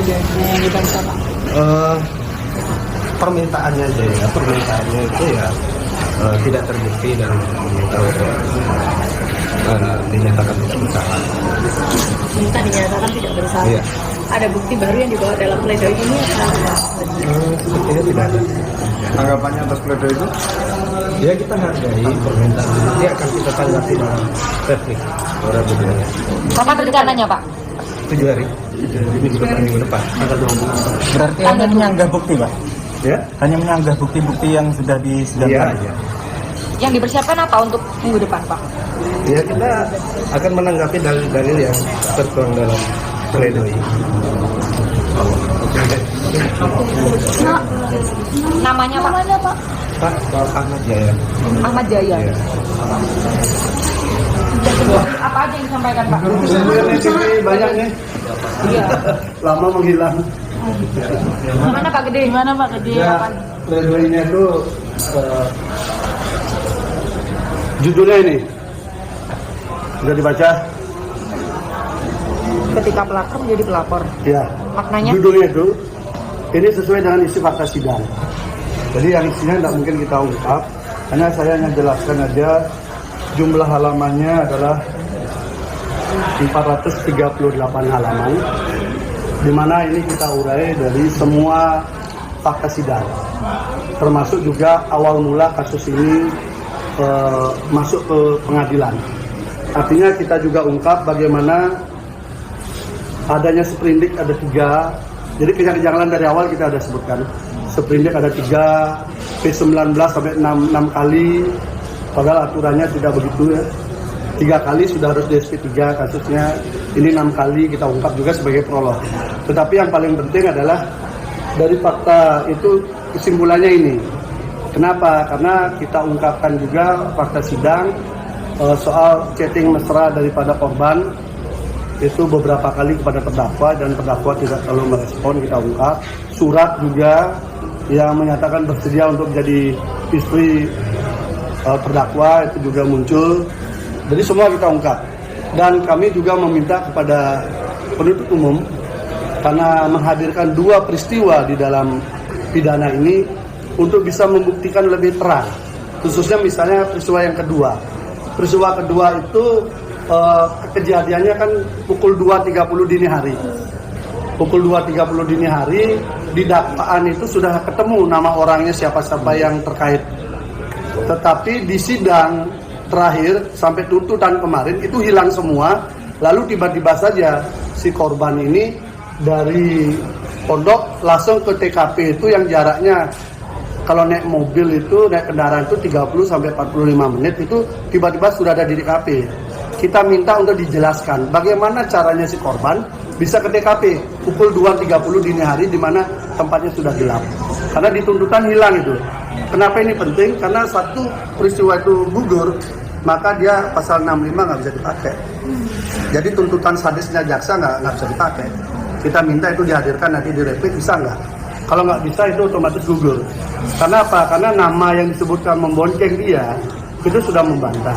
pledoinya yang dibaca Pak? Permintaannya aja ya, permintaannya itu ya tidak terbukti dan meminta untuk dinyatakan tidak bersalah. Minta dinyatakan tidak bersalah. Iya. Ada bukti baru yang dibawa dalam pledoi ini apa? Sepertinya tidak ada. Tanggapannya atas pledoi itu? Ya kita hargai permintaan, nanti akan kita tanggapi dalam replik orang berdua. Kapan rencananya Pak? 7 hari. Ini juga minggu depan. Tanggal 20. Berarti hanya menyanggah bukti, Pak? Ya? Hanya menyanggah bukti-bukti yang sudah disidangkan? Iya. Yang dipersiapkan apa untuk minggu depan Pak? Ya kita akan menanggapi dalil-dalil yang tertuang dalam pledoi. Namanya Pak? Pak Ahmad Jaya. Ahmad Jaya. Ya. Apa aja yang disampaikan Pak? Banyak nih. Iya. Lama menghilang. Gimana Pak Gede? Gimana Pak Gede? Ya, pledoi-nya itu judulnya ini sudah dibaca. Ketika pelapor menjadi pelapor. Ya. Maknanya? Judulnya itu ini sesuai dengan isi fakta sidang. Jadi yang isinya tidak mungkin kita ungkap. Hanya saya hanya jelaskan aja jumlah halamannya adalah 438 halaman. Di mana ini kita urai dari semua fakta sidang. Termasuk juga awal mula kasus ini masuk ke pengadilan. Artinya kita juga ungkap bagaimana adanya sprindik ada 3. Jadi kejanggalan dari awal kita ada sebutkan. Sprindik ada 3, P19 sampai 6 kali. Padahal aturannya tidak begitu ya. 3 kali sudah harus di SP3 kasusnya. Ini 6 kali kita ungkap juga sebagai prolog. Tetapi yang paling penting adalah dari fakta itu kesimpulannya ini. Kenapa? Karena kita ungkapkan juga fakta sidang soal chatting mesra daripada korban itu beberapa kali kepada terdakwa dan terdakwa tidak selalu merespon, kita ungkap. Surat juga yang menyatakan bersedia untuk menjadi istri terdakwa itu juga muncul. Jadi semua kita ungkap. Dan kami juga meminta kepada penuntut umum karena menghadirkan 2 peristiwa di dalam pidana ini untuk bisa membuktikan lebih terang. Khususnya misalnya peristiwa yang kedua. Peristiwa kedua itu kejadiannya kan pukul 2.30 dini hari. Pukul 2.30 dini hari di dakwaan itu sudah ketemu nama orangnya siapa-siapa yang terkait. Tetapi di sidang terakhir sampai tuntutan kemarin itu hilang semua. Lalu tiba-tiba saja si korban ini dari pondok langsung ke TKP itu yang jaraknya kalau naik mobil itu, naik kendaraan itu 30 sampai 45 menit itu tiba-tiba sudah ada di TKP. Kita minta untuk dijelaskan bagaimana caranya si korban bisa ke TKP pukul 2.30 dini hari di mana tempatnya sudah gelap. Karena di tuntutan hilang itu. Kenapa ini penting? Karena satu peristiwa itu gugur, maka dia pasal 65 nggak bisa dipakai. Jadi tuntutan sadisnya jaksa nggak bisa dipakai. Kita minta itu dihadirkan nanti di replik, bisa nggak? Kalau nggak bisa itu otomatis gugur. Karena apa? Karena nama yang disebutkan membonceng dia itu sudah membantah.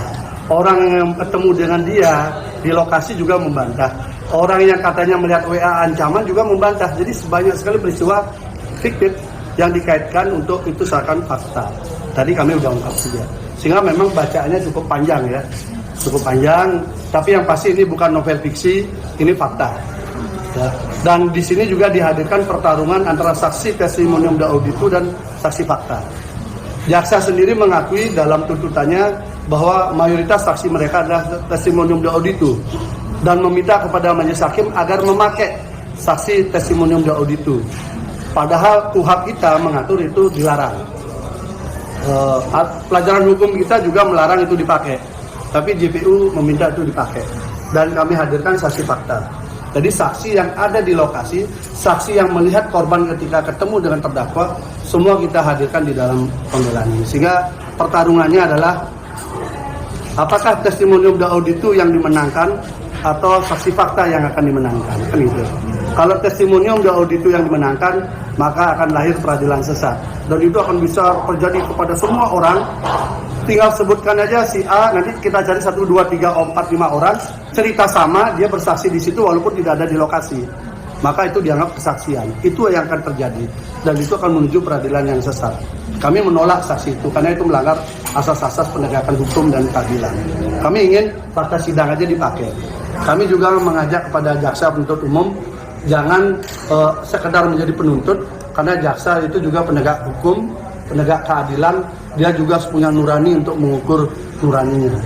Orang yang ketemu dengan dia di lokasi juga membantah. Orang yang katanya melihat WA ancaman juga membantah. Jadi sebanyak sekali peristiwa fiktif yang dikaitkan untuk itu seakan fakta. Tadi kami udah ungkap juga. Sehingga memang bacaannya cukup panjang ya. Cukup panjang, tapi yang pasti ini bukan novel fiksi, ini fakta. Dan di sini juga dihadirkan pertarungan antara saksi testimonium dauditu dan saksi fakta. Jaksa sendiri mengakui dalam tuntutannya bahwa mayoritas saksi mereka adalah testimonium dauditu dan meminta kepada majelis hakim agar memakai saksi testimonium dauditu. Padahal KUHP kita mengatur itu dilarang. Pelajaran hukum kita juga melarang itu dipakai, tapi JPU meminta itu dipakai. Dan kami hadirkan saksi fakta. Jadi saksi yang ada di lokasi, saksi yang melihat korban ketika ketemu dengan terdakwa, semua kita hadirkan di dalam pembelaan ini. Sehingga pertarungannya adalah apakah testimonium dauditu yang dimenangkan atau saksi fakta yang akan dimenangkan. Kan itu. Kalau testimonium dauditu yang dimenangkan, maka akan lahir peradilan sesat. Dan itu akan bisa terjadi kepada semua orang. Tinggal sebutkan aja si A, nanti kita cari 1, 2, 3, 4, 5 orang, cerita sama, dia bersaksi di situ walaupun tidak ada di lokasi. maka itu dianggap kesaksian. Itu yang akan terjadi, dan itu akan menuju peradilan yang sesat. Kami menolak saksi itu karena itu melanggar asas-asas penegakan hukum dan keadilan. Kami ingin fakta sidang aja dipakai. Kami juga mengajak kepada jaksa penuntut umum jangan sekedar menjadi penuntut, karena jaksa itu juga penegak hukum, penegak keadilan. Dia juga punya nurani untuk mengukur nuraninya.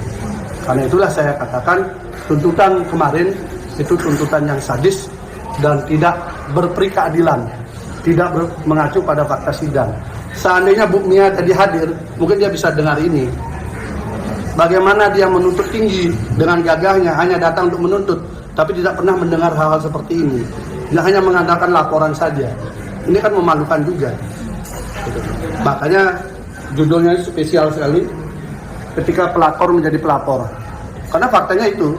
Karena itulah saya katakan tuntutan kemarin itu tuntutan yang sadis dan tidak berperi keadilan, tidak mengacu pada fakta sidang. Seandainya Bu Mia tadi hadir, mungkin dia bisa dengar ini. Bagaimana dia menuntut tinggi dengan gagahnya, hanya datang untuk menuntut, tapi tidak pernah mendengar hal-hal seperti ini. Dia hanya mengandalkan laporan saja. Ini kan memalukan juga. Makanya judulnya spesial sekali, ketika pelapor menjadi pelapor. Karena faktanya itu,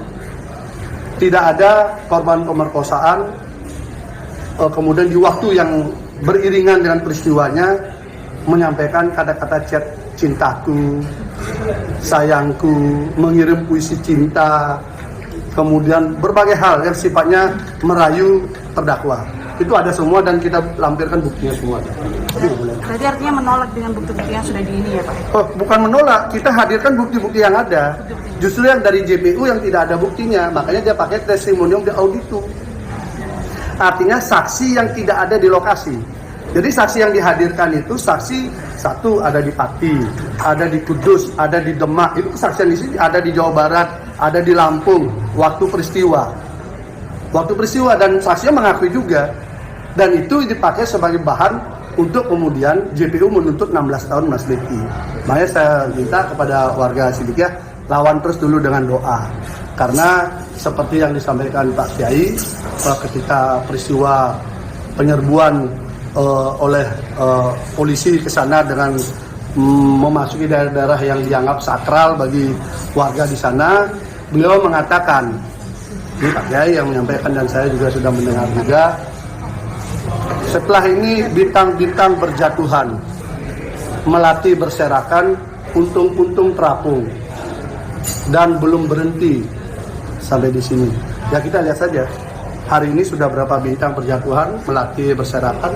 tidak ada korban pemerkosaan, kemudian di waktu yang beriringan dengan peristiwanya, menyampaikan kata-kata chat cintaku, sayangku, mengirim puisi cinta, kemudian berbagai hal yang sifatnya merayu terdakwa. Itu ada semua dan kita lampirkan buktinya semua. Berarti artinya menolak dengan bukti-bukti yang sudah di ini ya Pak? Oh, bukan menolak, kita hadirkan bukti-bukti yang ada. Justru yang dari JPU yang tidak ada buktinya, makanya dia pakai testimonium de auditu. Artinya saksi yang tidak ada di lokasi. Jadi saksi yang dihadirkan itu saksi satu ada di Pati, ada di Kudus, ada di Demak. Itu kesaksian di sini ada di Jawa Barat, ada di Lampung waktu peristiwa. Waktu peristiwa dan saksinya mengakui juga. Dan itu dipakai sebagai bahan untuk kemudian JPU menuntut 16 tahun Mas Beki. Makanya saya minta kepada warga Sidikiyah lawan terus dulu dengan doa. Karena seperti yang disampaikan Pak Kiai, ketika peristiwa penyerbuan oleh polisi ke sana dengan memasuki daerah-daerah yang dianggap sakral bagi warga di sana, beliau mengatakan, ini Pak Kiai yang menyampaikan dan saya juga sudah mendengar juga, setelah ini bintang-bintang berjatuhan, melati berserakan, puntung-puntung terapung, dan belum berhenti sampai di sini. Ya kita lihat saja, hari ini sudah berapa bintang berjatuhan, melati berserakan,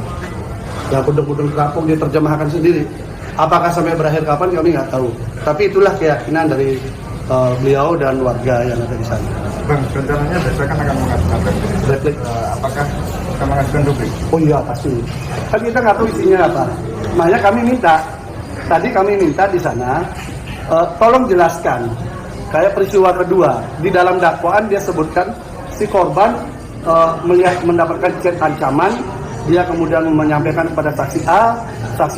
dan puntung-puntung terapung diterjemahkan sendiri. Apakah sampai berakhir kapan kami nggak tahu. Tapi itulah keyakinan dari beliau dan warga yang ada di sana. Bang, rencananya besok kan akan mengajukan replik. Apakah akan mengajukan duplik? Oh iya pasti. Kan kita nggak tahu isinya apa. Makanya kami minta, tadi kami minta di sana, tolong jelaskan. Kayak peristiwa kedua, di dalam dakwaan dia sebutkan si korban melihat mendapatkan chat ancaman, dia kemudian menyampaikan kepada saksi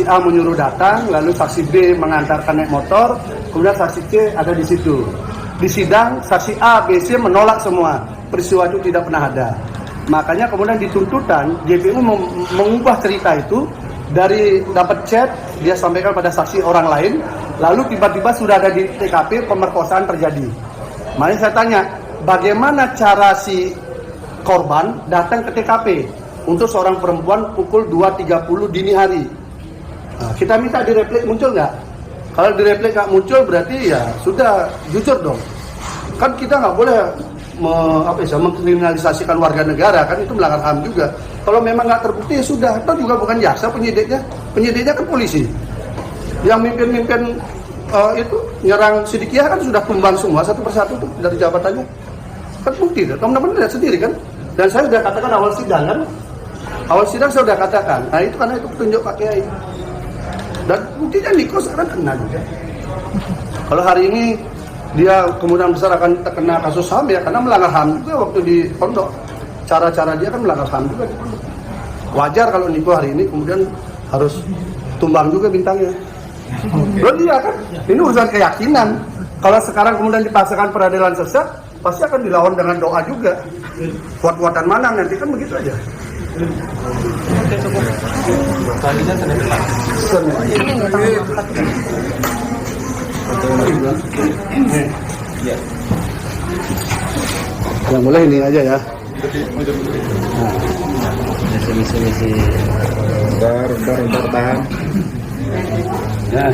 A menyuruh datang, lalu saksi B mengantarkan naik motor, kemudian saksi C ada di situ. Di sidang, saksi A, B, C menolak semua, peristiwa itu tidak pernah ada. Makanya kemudian di tuntutan, JPU mengubah cerita itu, dari dapat chat, dia sampaikan pada saksi orang lain, lalu tiba-tiba sudah ada di TKP, pemerkosaan terjadi. Makanya saya tanya, bagaimana cara si korban datang ke TKP untuk seorang perempuan pukul 2.30 dini hari? Nah, kita minta di replik muncul nggak? Kalau di replik nggak muncul berarti ya sudah jujur dong. Kan kita nggak boleh mengkriminalisasikan warga negara, kan itu melanggar HAM juga. Kalau memang nggak terbukti ya sudah, itu juga bukan jaksa penyidiknya kan polisi. Yang mimpin itu nyerang Sidikiyah kan sudah tumbang semua satu persatu tuh dari jabatannya. Kan bukti, teman-teman lihat sendiri kan. Dan saya sudah katakan awal sidang kan, saya sudah katakan. Nah itu karena itu petunjuk Pak Kiai. Dan buktinya Niko sekarang kena juga. Kalau hari ini dia kemungkinan besar akan terkena kasus HAM ya, karena melanggar HAM juga waktu di pondok. Cara-cara dia kan melanggar HAM juga di pondok. Wajar kalau Niko hari ini kemudian harus tumbang juga bintangnya. Loh iya kan, ini urusan keyakinan. Kalau sekarang kemudian dipaksakan peradilan sesat, pasti akan dilawan dengan doa juga. Kuat-kuatan mana nanti kan begitu aja. Yang boleh ini aja ya. Misi. Bentar, tahan. Ya.